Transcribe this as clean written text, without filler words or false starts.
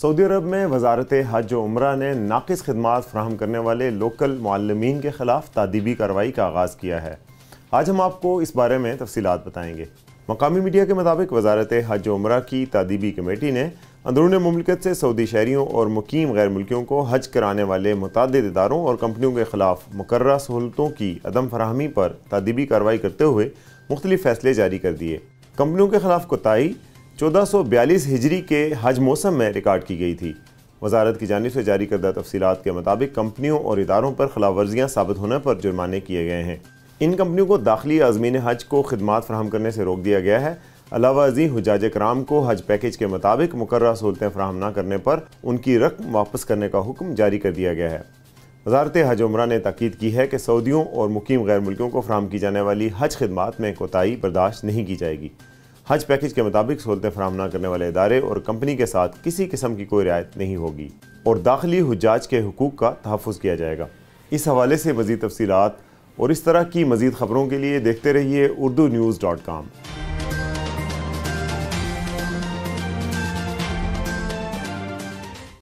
Saudi अरब में वजारत हज व उम्रा ने नाकिस खदमात फराहम करने वाले लोकल मुअल्लिमीन के खिलाफ तादीबी कार्रवाई का आगाज़ किया है। आज हम आपको इस बारे में तफसीलात बताएंगे। मकामी मीडिया के मुताबिक वजारत हज व उम्रा की तादीबी कमेटी ने अंदरून मुमलिकत से सऊदी शहरियों और मुकीम गैर मुल्कियों को हज कराने वाले मुतअद्दिद इदारों और कंपनियों के खिलाफ मुकर्ररा सहूलतों की अदम फराहमी पर तादीबी कार्रवाई करते हुए मुख्तलिफ फैसले जारी कर दिए। कंपनियों के खिलाफ कोताही 1442 हिजरी के हज मौसम में रिकॉर्ड की गई थी। वजारत की जानिब से जारी करदा तफसीलात के मुताबिक कंपनियों और इदारों पर खिलाफ वर्जियाँ साबित होने पर जुर्माने किए गए हैं। इन कंपनियों को दाखिली आज़मीन हज को खिदमात फराहम करने से रोक दिया गया है। अलावा अज़ीं हुज्जाज कराम को हज पैकेज के मुताबिक मुकर्ररा सहूलतें फराहम न करने पर उनकी रकम वापस करने का हुक्म जारी कर दिया गया है। वजारत हज उम्रा ने ताकीद की है कि सऊदियों और मुकीम गैर मुल्कियों को फराहम की जाने वाली हज खिदमात में कोताही बर्दाश्त नहीं की जाएगी। हज पैकेज के मुताबिक सहूलतें फराहम न करने वाले इदारे और कंपनी के साथ किसी किस्म की कोई रियायत नहीं होगी और दाखिली हुज्जाज के हुकूक का तहफ़्फ़ुज़ किया जाएगा। इस हवाले से मज़ीद तफसीलात और इस तरह की मज़ीद ख़बरों के लिए देखते रहिए urdunews.com।